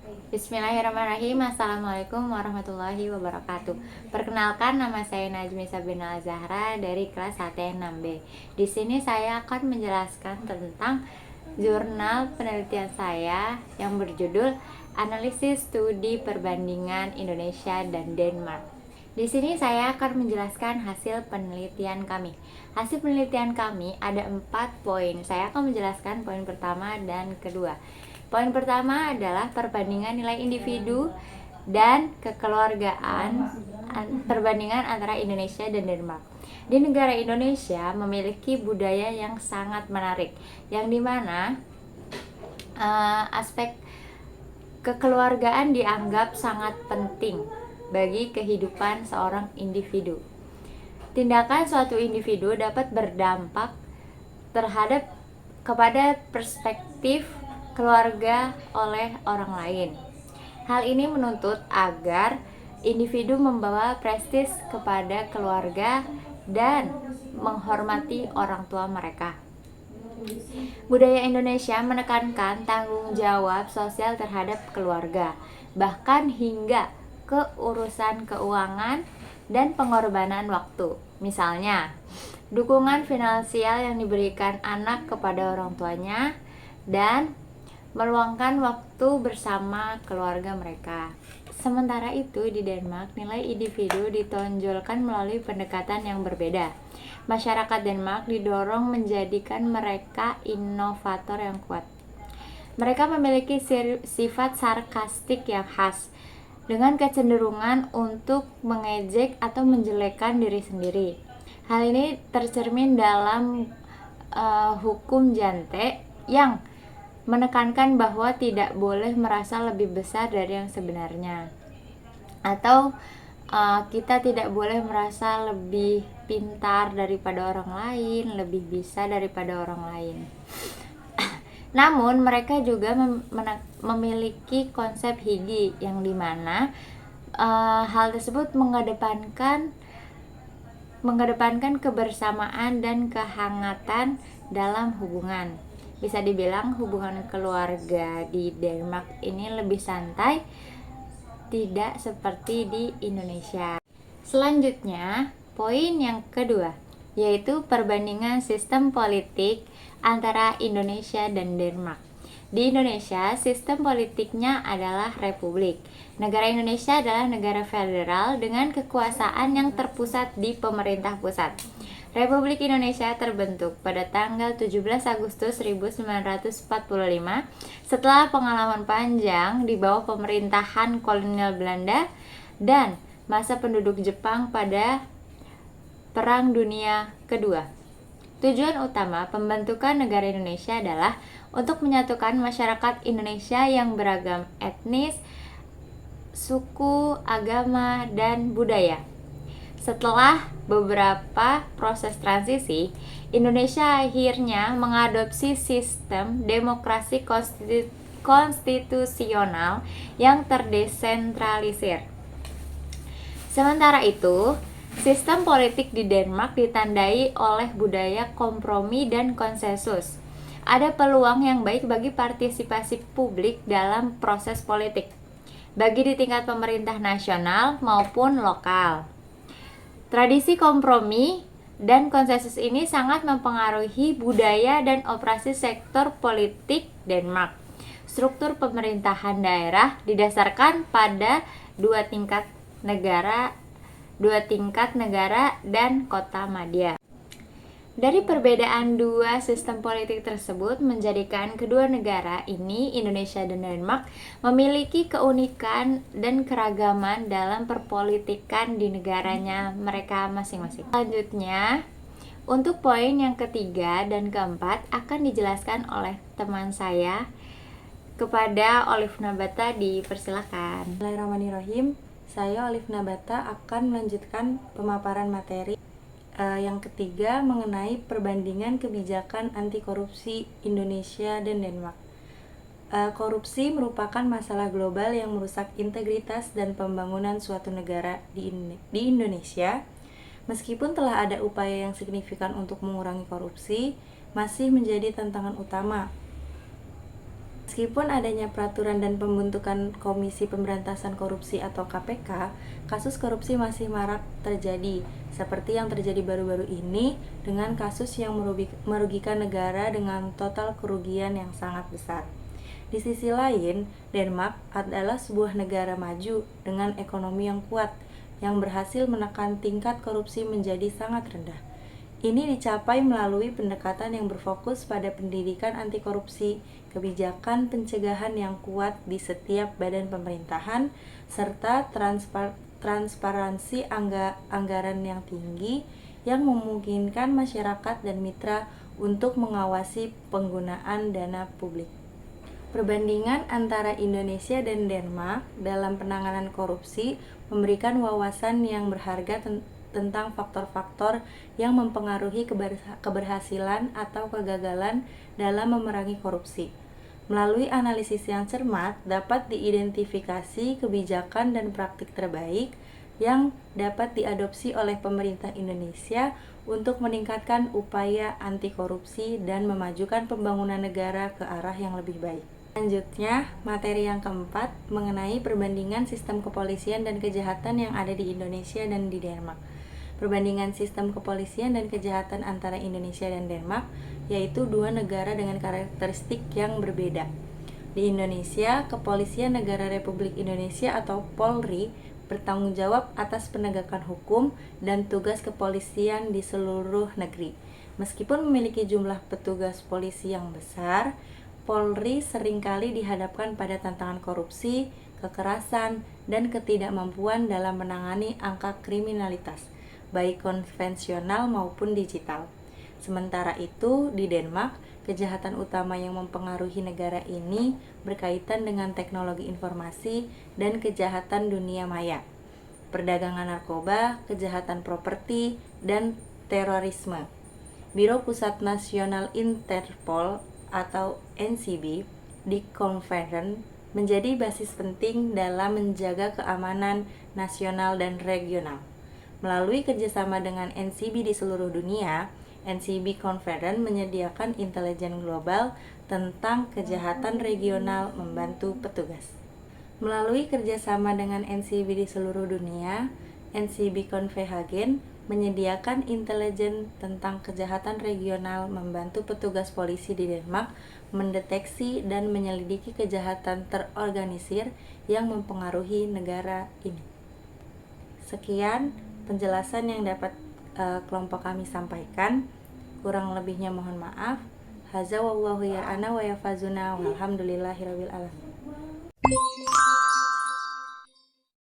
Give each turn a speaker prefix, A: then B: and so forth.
A: Bismillahirrahmanirrahim. Assalamualaikum warahmatullahi wabarakatuh. Perkenalkan, nama saya Najmi Sabina Zahra dari kelas HTN 6B. Di sini saya akan menjelaskan tentang jurnal penelitian saya yang berjudul Analisis Studi Perbandingan Indonesia dan Denmark. Di sini saya akan menjelaskan hasil penelitian kami. Hasil penelitian kami ada 4 poin. Saya akan menjelaskan poin pertama dan kedua. Poin pertama adalah perbandingan nilai individu dan kekeluargaan, perbandingan antara Indonesia dan Denmark. Di negara Indonesia memiliki budaya yang sangat menarik, yang dimana aspek kekeluargaan dianggap sangat penting bagi kehidupan seorang individu. Tindakan suatu individu dapat berdampak terhadap kepada perspektif keluarga oleh orang lain. Hal ini menuntut agar individu membawa prestis kepada keluarga dan menghormati orang tua mereka. Budaya Indonesia menekankan tanggung jawab sosial terhadap keluarga, bahkan hingga ke urusan keuangan dan pengorbanan waktu. Misalnya, dukungan finansial yang diberikan anak kepada orang tuanya dan meluangkan waktu bersama keluarga mereka. Sementara itu di Denmark, nilai individu ditonjolkan melalui pendekatan yang berbeda. Masyarakat Denmark didorong menjadikan mereka inovator yang kuat. Mereka memiliki sifat sarkastik yang khas, dengan kecenderungan untuk mengejek atau menjelekkan diri sendiri. Hal ini tercermin dalam hukum Jante yang menekankan bahwa tidak boleh merasa lebih besar dari yang sebenarnya, atau kita tidak boleh merasa lebih pintar daripada orang lain, lebih bisa daripada orang lain. Namun mereka juga memiliki konsep higi yang dimana hal tersebut mengedepankan kebersamaan dan kehangatan dalam hubungan. Bisa dibilang hubungan keluarga di Denmark ini lebih santai, tidak seperti di Indonesia. Selanjutnya, poin yang kedua, yaitu perbandingan sistem politik antara Indonesia dan Denmark. Di Indonesia, sistem politiknya adalah republik. Negara Indonesia adalah negara federal dengan kekuasaan yang terpusat di pemerintah pusat. Republik Indonesia terbentuk pada tanggal 17 Agustus 1945 setelah pengalaman panjang di bawah pemerintahan kolonial Belanda dan masa penduduk Jepang pada Perang Dunia Kedua. Tujuan utama pembentukan negara Indonesia adalah untuk menyatukan masyarakat Indonesia yang beragam etnis, suku, agama, dan budaya. Setelah beberapa proses transisi, Indonesia akhirnya mengadopsi sistem demokrasi konstitusional yang terdesentralisir. Sementara itu, sistem politik di Denmark ditandai oleh budaya kompromi dan konsensus. Ada peluang yang baik bagi partisipasi publik dalam proses politik, bagi di tingkat pemerintah nasional maupun lokal. Tradisi kompromi dan konsensus ini sangat mempengaruhi budaya dan operasi sektor politik Denmark. Struktur pemerintahan daerah didasarkan pada dua tingkat negara dan kota madya. Dari perbedaan dua sistem politik tersebut menjadikan kedua negara ini, Indonesia dan Denmark, memiliki keunikan dan keragaman dalam perpolitikan di negaranya mereka masing-masing. Selanjutnya, untuk poin yang ketiga dan keempat akan dijelaskan oleh teman saya. Kepada Olive Nabata dipersilakan.
B: Bismillahirrahmanirrahim. Saya Olive Nabata akan melanjutkan pemaparan materi yang ketiga mengenai perbandingan kebijakan anti korupsi Indonesia dan Denmark. Korupsi merupakan masalah global yang merusak integritas dan pembangunan suatu negara di Indonesia. Meskipun telah ada upaya yang signifikan untuk mengurangi korupsi, masih menjadi tantangan utama. Meskipun adanya peraturan dan pembentukan Komisi Pemberantasan Korupsi atau KPK, kasus korupsi masih marak terjadi, seperti yang terjadi baru-baru ini dengan kasus yang merugikan negara dengan total kerugian yang sangat besar. Di sisi lain, Denmark adalah sebuah negara maju dengan ekonomi yang kuat, yang berhasil menekan tingkat korupsi menjadi sangat rendah. Ini dicapai melalui pendekatan yang berfokus pada pendidikan anti korupsi, kebijakan pencegahan yang kuat di setiap badan pemerintahan, serta transparansi anggaran yang tinggi yang memungkinkan masyarakat dan mitra untuk mengawasi penggunaan dana publik. Perbandingan antara Indonesia dan Denmark dalam penanganan korupsi memberikan wawasan yang berharga tentang faktor-faktor yang mempengaruhi keberhasilan atau kegagalan dalam memerangi korupsi. Melalui analisis yang cermat, dapat diidentifikasi kebijakan dan praktik terbaik yang dapat diadopsi oleh pemerintah Indonesia untuk meningkatkan upaya anti korupsi dan memajukan pembangunan negara ke arah yang lebih baik. Selanjutnya, materi yang keempat mengenai perbandingan sistem kepolisian dan kejahatan yang ada di Indonesia dan di Denmark. Perbandingan sistem kepolisian dan kejahatan antara Indonesia dan Denmark, yaitu dua negara dengan karakteristik yang berbeda. Di Indonesia, Kepolisian Negara Republik Indonesia atau Polri bertanggung jawab atas penegakan hukum dan tugas kepolisian di seluruh negeri. Meskipun memiliki jumlah petugas polisi yang besar, Polri seringkali dihadapkan pada tantangan korupsi, kekerasan, dan ketidakmampuan dalam menangani angka kriminalitas, baik konvensional maupun digital. Sementara itu, di Denmark, kejahatan utama yang mempengaruhi negara ini berkaitan dengan teknologi informasi dan kejahatan dunia maya, perdagangan narkoba, kejahatan properti, dan terorisme. Biro Pusat Nasional Interpol atau NCB di Conference menjadi basis penting dalam menjaga keamanan nasional dan regional. Melalui kerjasama dengan NCB di seluruh dunia, NCB Conference menyediakan intelijen global tentang kejahatan regional membantu petugas. Melalui kerjasama dengan NCB di seluruh dunia, NCB Copenhagen menyediakan intelijen tentang kejahatan regional membantu petugas polisi di Denmark mendeteksi dan menyelidiki kejahatan terorganisir yang mempengaruhi negara ini. Sekian penjelasan yang dapat kelompok kami sampaikan. Kurang lebihnya mohon maaf. Hadza wallahu ya'ana wa yafazuna walhamdulillahirabbil alamin.